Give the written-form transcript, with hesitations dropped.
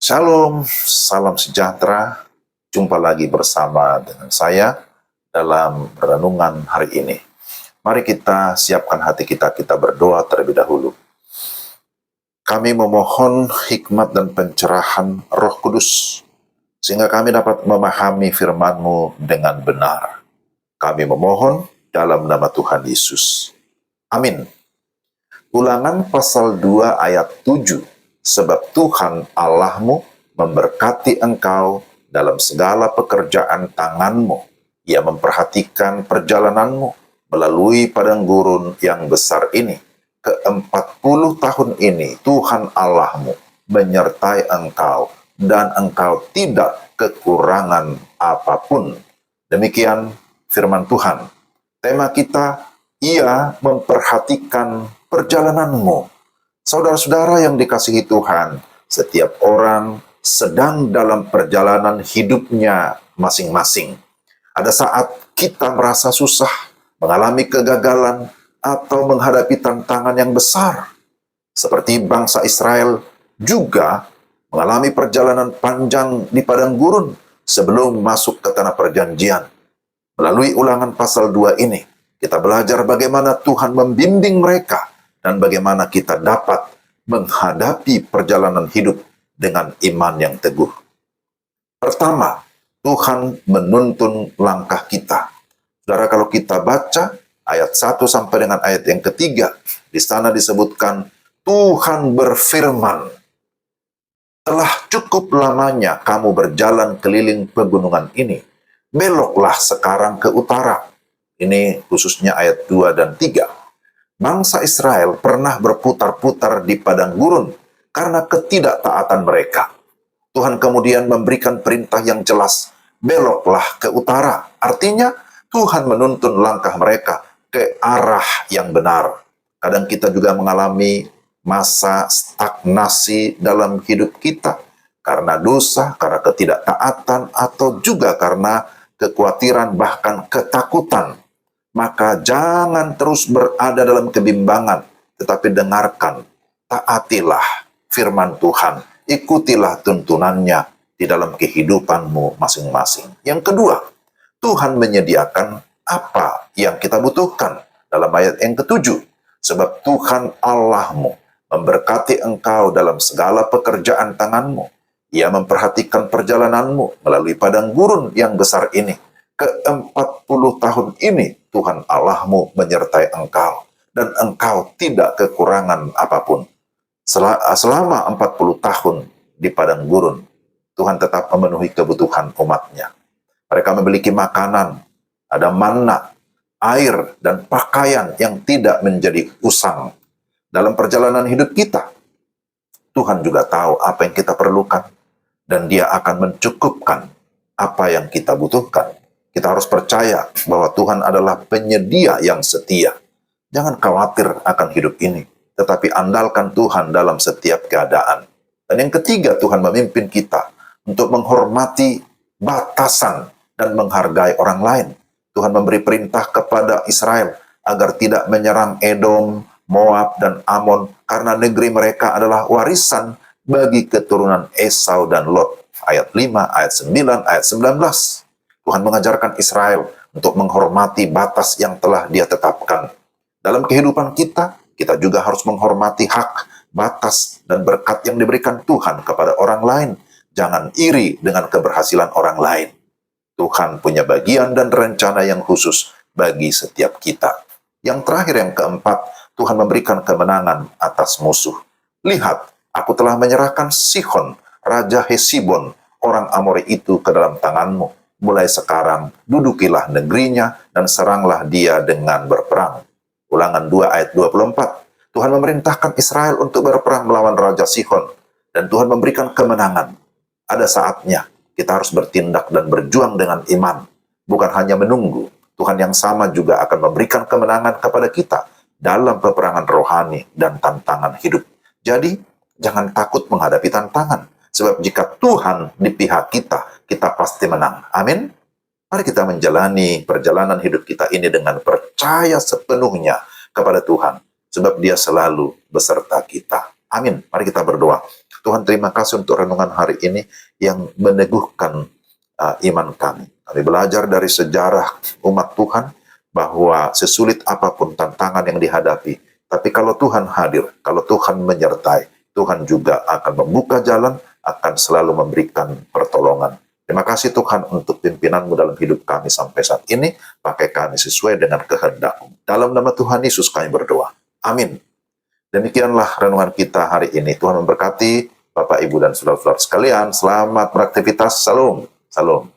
Shalom, salam sejahtera. Jumpa lagi bersama dengan saya dalam renungan hari ini. Mari kita siapkan hati kita, kita berdoa terlebih dahulu. Kami memohon hikmat dan pencerahan Roh Kudus, sehingga kami dapat memahami firman-Mu dengan benar. Kami memohon dalam nama Tuhan Yesus. Amin. Ulangan pasal 2 ayat 7. Sebab Tuhan Allahmu memberkati engkau dalam segala pekerjaan tanganmu. Ia memperhatikan perjalananmu melalui padang gurun yang besar ini. Ke-40 tahun ini Tuhan Allahmu menyertai engkau dan engkau tidak kekurangan apapun. Demikian firman Tuhan. Tema kita, Ia memperhatikan perjalananmu. Saudara-saudara yang dikasihi Tuhan, setiap orang sedang dalam perjalanan hidupnya masing-masing. Ada saat kita merasa susah, mengalami kegagalan, atau menghadapi tantangan yang besar. Seperti bangsa Israel juga mengalami perjalanan panjang di padang gurun sebelum masuk ke tanah perjanjian. Melalui ulangan pasal 2 ini, kita belajar bagaimana Tuhan membimbing mereka dan bagaimana kita dapat menghadapi perjalanan hidup dengan iman yang teguh. Pertama, Tuhan menuntun langkah kita. Saudara, kalau kita baca ayat 1 sampai dengan ayat yang ketiga, di sana disebutkan Tuhan berfirman, telah cukup lamanya kamu berjalan keliling pegunungan ini, beloklah sekarang ke utara. Ini khususnya ayat 2 dan 3. Bangsa Israel pernah berputar-putar di padang gurun karena ketidaktaatan mereka. Tuhan kemudian memberikan perintah yang jelas, beloklah ke utara. Artinya, Tuhan menuntun langkah mereka ke arah yang benar. Kadang kita juga mengalami masa stagnasi dalam hidup kita karena dosa, karena ketidaktaatan, atau juga karena kekhawatiran bahkan ketakutan. Maka jangan terus berada dalam kebimbangan, tetapi dengarkan, taatilah firman Tuhan, ikutilah tuntunannya di dalam kehidupanmu masing-masing. Yang kedua, Tuhan menyediakan apa yang kita butuhkan dalam ayat yang ketujuh. Sebab Tuhan Allahmu memberkati engkau dalam segala pekerjaan tanganmu. Ia memperhatikan perjalananmu melalui padang gurun yang besar ini. Ke-40 tahun ini Tuhan Allahmu menyertai engkau dan engkau tidak kekurangan apapun. Selama 40 tahun di padang gurun, Tuhan tetap memenuhi kebutuhan umatnya. Mereka memiliki makanan, ada manna, air, dan pakaian yang tidak menjadi usang. Dalam perjalanan hidup kita, Tuhan juga tahu apa yang kita perlukan dan Dia akan mencukupkan apa yang kita butuhkan. Kita harus percaya bahwa Tuhan adalah penyedia yang setia. Jangan khawatir akan hidup ini, tetapi andalkan Tuhan dalam setiap keadaan. Dan yang ketiga, Tuhan memimpin kita untuk menghormati batasan dan menghargai orang lain. Tuhan memberi perintah kepada Israel agar tidak menyerang Edom, Moab, dan Amon karena negeri mereka adalah warisan bagi keturunan Esau dan Lot. Ayat 5, ayat 9, ayat 19. Tuhan mengajarkan Israel untuk menghormati batas yang telah Dia tetapkan. Dalam kehidupan kita, kita juga harus menghormati hak, batas, dan berkat yang diberikan Tuhan kepada orang lain. Jangan iri dengan keberhasilan orang lain. Tuhan punya bagian dan rencana yang khusus bagi setiap kita. Yang terakhir, yang keempat, Tuhan memberikan kemenangan atas musuh. Lihat, aku telah menyerahkan Sihon, Raja Hesibon, orang Amori itu ke dalam tanganmu. Mulai sekarang, dudukilah negerinya dan seranglah dia dengan berperang. Ulangan 2 ayat 24. Tuhan memerintahkan Israel untuk berperang melawan Raja Sihon. Dan Tuhan memberikan kemenangan. Ada saatnya kita harus bertindak dan berjuang dengan iman. Bukan hanya menunggu. Tuhan yang sama juga akan memberikan kemenangan kepada kita dalam peperangan rohani dan tantangan hidup. Jadi, jangan takut menghadapi tantangan. Sebab jika Tuhan di pihak kita, kita pasti menang. Amin. Mari kita menjalani perjalanan hidup kita ini dengan percaya sepenuhnya kepada Tuhan. Sebab Dia selalu beserta kita. Amin. Mari kita berdoa. Tuhan, terima kasih untuk renungan hari ini yang meneguhkan iman kami. Kami belajar dari sejarah umat Tuhan bahwa sesulit apapun tantangan yang dihadapi, tapi kalau Tuhan hadir, kalau Tuhan menyertai, Tuhan juga akan membuka jalan, akan selalu memberikan pertolongan. Terima kasih Tuhan untuk pimpinan-Mu dalam hidup kami sampai saat ini. Pakai kami sesuai dengan kehendak-Mu. Dalam nama Tuhan Yesus kami berdoa. Amin. Demikianlah renungan kita hari ini. Tuhan memberkati Bapak, Ibu, dan saudara-saudara sekalian. Selamat beraktivitas. Salam. Salam.